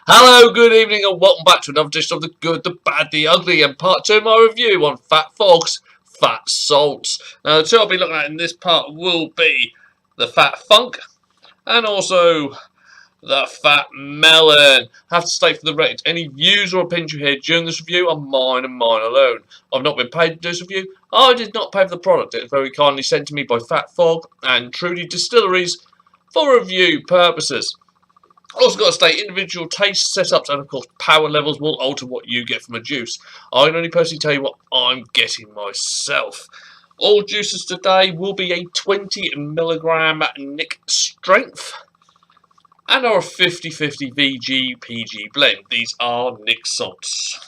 Hello, good evening, and welcome back to another edition of the good, the bad, the ugly, and part 2 of my review on Phat Phog's Phat Salts. Now, the two I'll be looking at in this part will be the PhatPhunk and also the PhatMelon. I have to state for the record, any views or opinions you hear during this review are mine and mine alone. I've not been paid to do this review. I did not pay for the product. It was very kindly sent to me by Phat Phog and Trudy Distilleries for review purposes. Also got to state, individual taste setups and of course power levels will alter what you get from a juice. I can only personally tell you what I'm getting myself. All juices today will be a 20mg Nick strength and are a 50-50 VG-PG blend. These are Nick salts.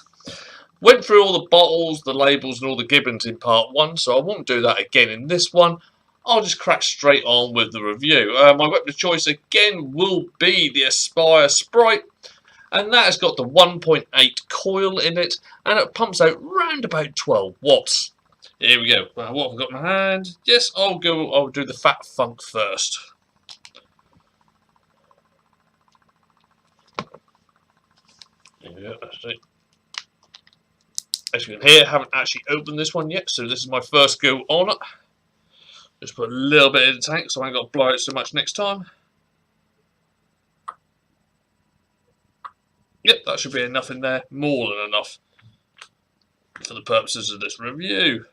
Went through all the bottles, the labels and all the gibbons in part 1, so I won't do that again in this one. I'll just crack straight on with the review. My weapon of choice again will be the Aspire Sprite, and that has got the 1.8 coil in it, and it pumps out round about 12 watts. Here we go. What have I got in my hand? Yes, I'll do the PhatPhunk first. There we go, that's it. As you can hear, I haven't actually opened this one yet, so this is my first go on it. Just put a little bit in the tank so I ain't got to blow it so much next time. Yep, that should be enough in there. More than enough for the purposes of this review.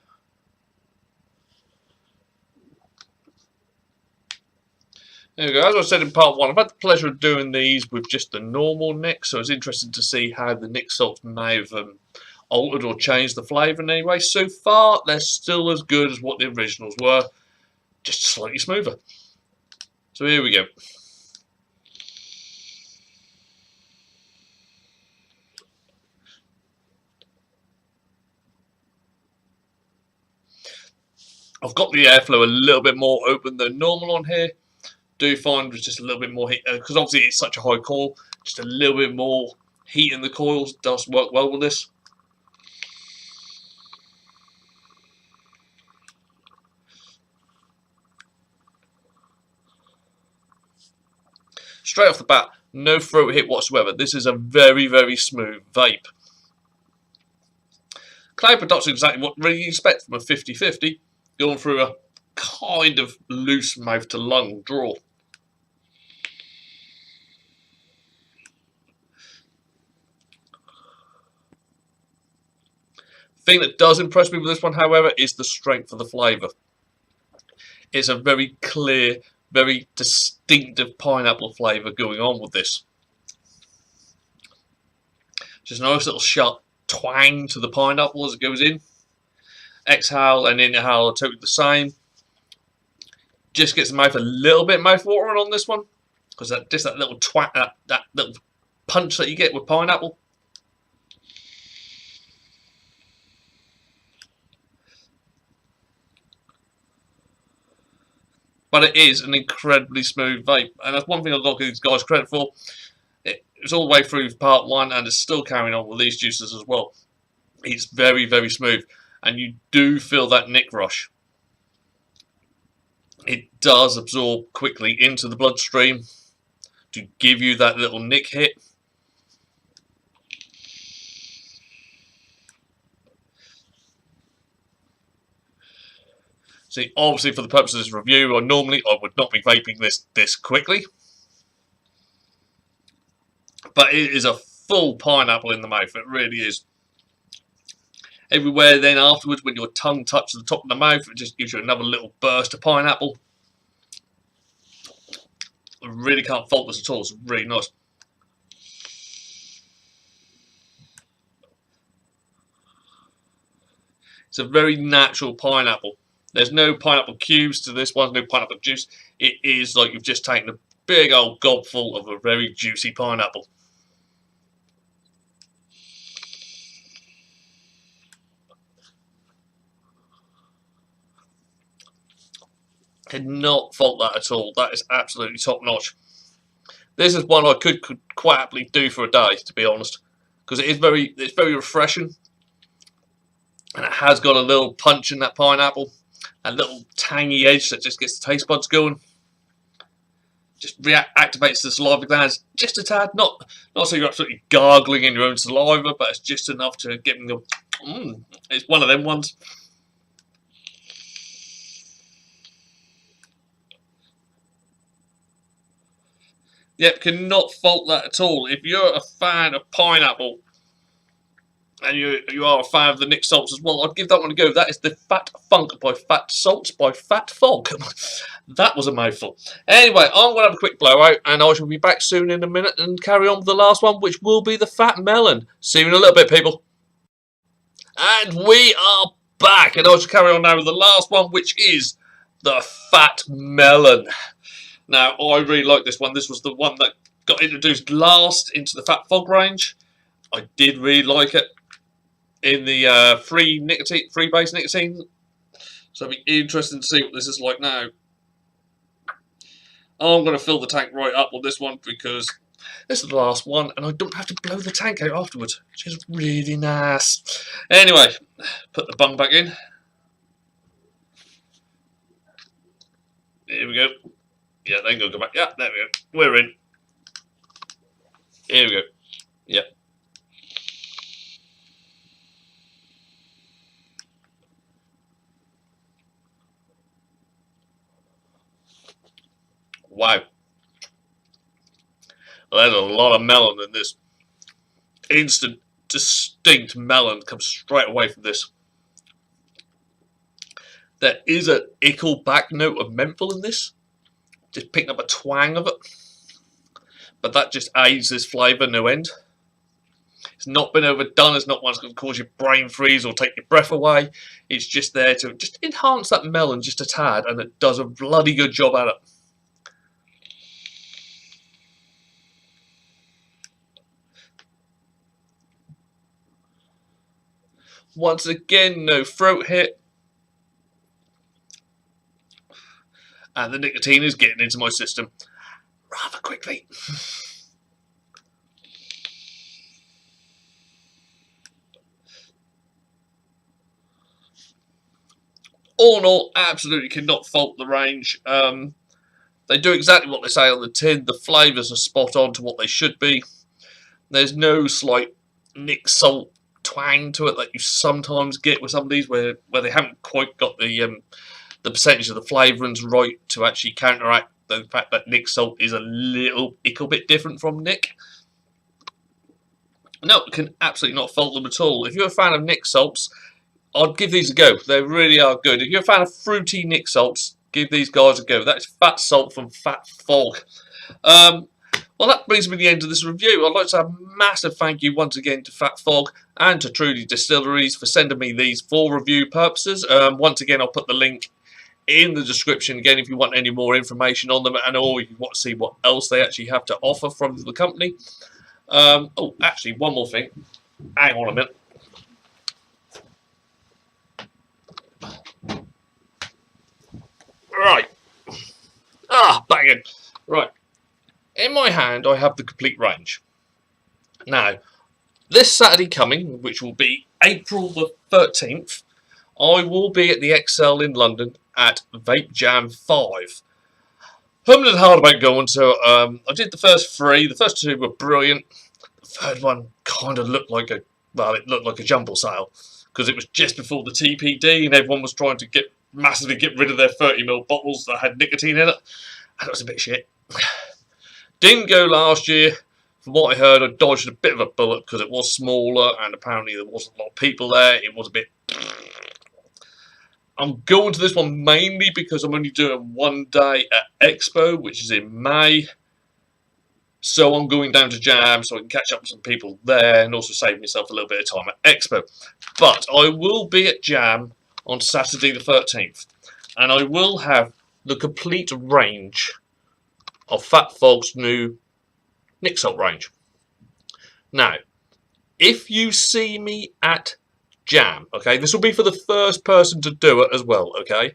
There we go. As I said in part 1, I've had the pleasure of doing these with just the normal Nick, so it's interesting to see how the Nick salts may have altered or changed the flavour in any way. So far, they're still as good as what the originals were, just slightly smoother. So here we go. I've got the airflow a little bit more open than normal on here. Do find there's just a little bit more heat, because obviously it's such a high coil, just a little bit more heat in the coils does work well with this. Straight off the bat, no throat hit whatsoever. This is a very, very smooth vape. Cloud production is exactly what really you expect from a 50-50, going through a kind of loose mouth to lung draw. The thing that does impress me with this one, however, is the strength of the flavour. It's a very clear, very distinctive pineapple flavour going on with this. Just a nice little sharp twang to the pineapple as it goes in. Exhale and inhale are totally the same. Just gets the mouth a little bit mouth-watering on this one, because just that little twang, that little punch that you get with pineapple. But it is an incredibly smooth vape, and that's one thing I've got to give these guys credit for. It's all the way through part 1, and it's still carrying on with these juices as well. It's very, very smooth, and you do feel that Nick rush. It does absorb quickly into the bloodstream to give you that little Nick hit. See, obviously for the purposes of this review, normally I would not be vaping this quickly. But it is a full pineapple in the mouth, it really is. Everywhere then afterwards, when your tongue touches the top of the mouth, it just gives you another little burst of pineapple. I really can't fault this at all, it's really nice. It's a very natural pineapple. There's no pineapple cubes to this one, no pineapple juice. It is like you've just taken a big old gobful of a very juicy pineapple. Could not fault that at all. That is absolutely top notch. This is one I could quite happily do for a day, to be honest, because it's very refreshing, and it has got a little punch in that pineapple. A little tangy edge that just gets the taste buds going. just activates the saliva glands just a tad. Not so you're absolutely gargling in your own saliva, but it's just enough to get them. It's one of them ones. Yep, cannot fault that at all. If you're a fan of pineapple, and you are a fan of the Nick Salts as well, I'd give that one a go. That is the Phat Phog by Phat Salts by Phat Phog. That was a mouthful. Anyway, I'm going to have a quick blowout, and I shall be back soon in a minute and carry on with the last one, which will be the PhatMelon. See you in a little bit, people. And we are back, and I shall carry on now with the last one, which is the PhatMelon. Now, I really like this one. This was the one that got introduced last into the Phat Phog range. I did really like it in the free base nicotine. So it'll be interesting to see what this is like now. I'm going to fill the tank right up on this one because this is the last one and I don't have to blow the tank out afterwards, which is really nice. Anyway, put the bung back in. Here we go. Yeah, then go back. Yeah, there we go. We're in. Here we go. Yeah. Wow. There's a lot of melon in this. Instant, distinct melon comes straight away from this. There is an ickle back note of menthol in this. Just picking up a twang of it. But that just aids this flavour no end. It's not been overdone. It's not one's going to cause you brain freeze or take your breath away. It's just there to just enhance that melon just a tad, and it does a bloody good job at it. Once again, no throat hit. And the nicotine is getting into my system rather quickly. All in all, absolutely cannot fault the range. They do exactly what they say on the tin. The flavours are spot on to what they should be. There's no slight Nick Salt twang to it that you sometimes get with some of these where they haven't quite got the percentage of the flavourings right to actually counteract the fact that Nick Salt is a little bit different from Nick. No, can absolutely not fault them at all. If you're a fan of Nick Salts, I'd give these a go. They really are good. If you're a fan of fruity Nick Salts, give these guys a go. That's Phat Salt from Phat Phog. Well, that brings me to the end of this review. I'd like to have a massive thank you once again to Phat Phog and to Trudy Distilleries for sending me these for review purposes. Once again, I'll put the link in the description again if you want any more information on them and or if you want to see what else they actually have to offer from the company. Oh, actually, one more thing. Hang on a minute. Right. Back in. Right. In my hand, I have the complete range. Now, this Saturday coming, which will be April the 13th, I will be at the XL in London at Vape Jam 5. Humming and hard about going, so I did the first 3. The first 2 were brilliant. The third one kind of looked like it looked like a jumble sale because it was just before the TPD and everyone was trying to massively get rid of their 30ml bottles that had nicotine in it, and it was a bit shit. Didn't go last year. From what I heard, I dodged a bit of a bullet because it was smaller and apparently there wasn't a lot of people there. It was a bit... I'm going to this one mainly because I'm only doing one day at Expo, which is in May. So I'm going down to Jam so I can catch up with some people there and also save myself a little bit of time at Expo. But I will be at Jam on Saturday the 13th. And I will have the complete range of Phat Phog's new Nick Salt range. Now, if you see me at Jam, okay, this will be for the first person to do it as well, okay?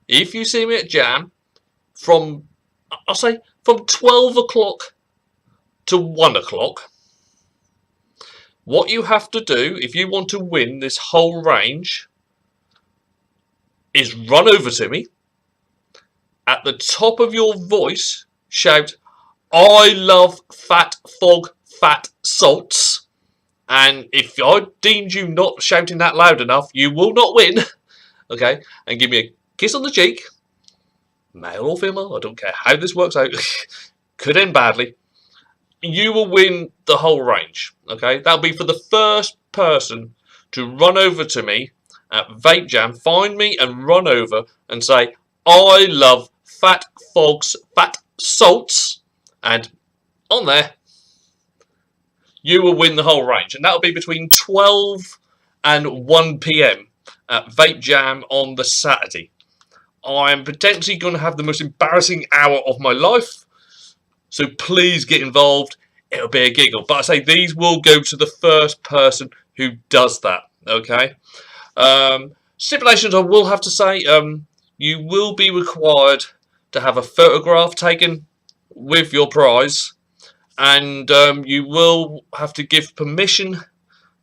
If you see me at Jam from, I'll say, from 12 o'clock to 1 o'clock, what you have to do if you want to win this whole range is run over to me. At the top of your voice, shout, "I love Phat Phog Phat Salts." And if I deemed you not shouting that loud enough, you will not win. Okay? And give me a kiss on the cheek. Male or female, I don't care how this works out. Could end badly. You will win the whole range. Okay? That'll be for the first person to run over to me at Vape Jam, find me and run over and say, "I love Phat Phog's Phat Salts," and on there you will win the whole range, and that'll be between 12 and 1 p.m. at Vape Jam on the Saturday. I'm potentially going to have the most embarrassing hour of my life, so please get involved. It'll be a giggle, but I say these will go to the first person who does that. Okay. Stipulations, I will have to say, you will be required to have a photograph taken with your prize, and you will have to give permission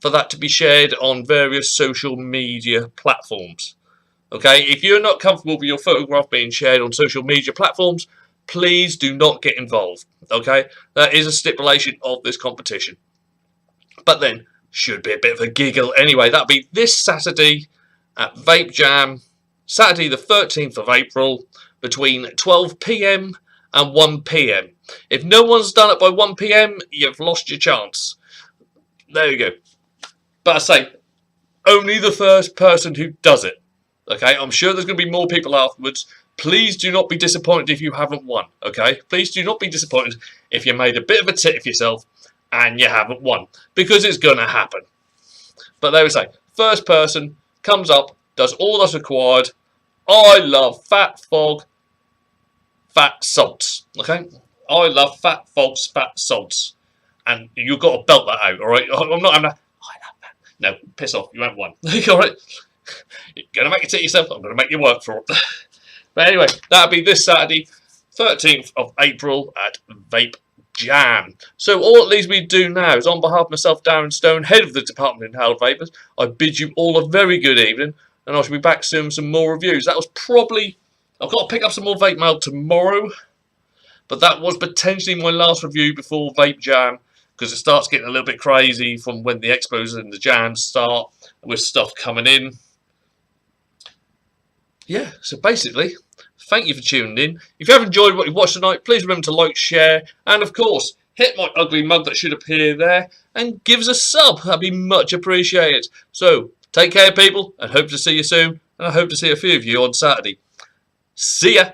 for that to be shared on various social media platforms. Okay, if you're not comfortable with your photograph being shared on social media platforms, please do not get involved. Okay, that is a stipulation of this competition. But then, should be a bit of a giggle anyway. That'll be this Saturday at Vape Jam, Saturday the 13th of April, between 12 p.m. and 1 p.m. If no one's done it by 1 p.m, you've lost your chance. There you go. But I say, only the first person who does it. Okay, I'm sure there's going to be more people afterwards. Please do not be disappointed if you haven't won. Okay, please do not be disappointed if you made a bit of a tit of yourself and you haven't won, because it's going to happen. But there we say, first person comes up, does all that's required. I love Phat Phog Phat Salts. Okay, I love Phat Phog's Phat Salts, and you've got to belt that out. All right, I'm not. I love that. No, piss off. You haven't won. All right, you're going to make it to yourself. I'm going to make you work for it. But anyway, that'll be this Saturday, 13th of April at Vape Jam. So all it leaves me to do now is, on behalf of myself, Darren Stone, head of the Department of Inhaled Vapors, I bid you all a very good evening, and I shall be back soon with some more reviews. That was probably, I've got to pick up some more vape mail tomorrow, but that was potentially my last review before Vape Jam, because it starts getting a little bit crazy from when the expos and the jams start, with stuff coming in. Yeah, so basically, thank you for tuning in. If you have enjoyed what you've watched tonight, please remember to like, share, and of course, hit my ugly mug that should appear there, and give us a sub. That'd be much appreciated. So, take care, people, and hope to see you soon, and I hope to see a few of you on Saturday. See ya!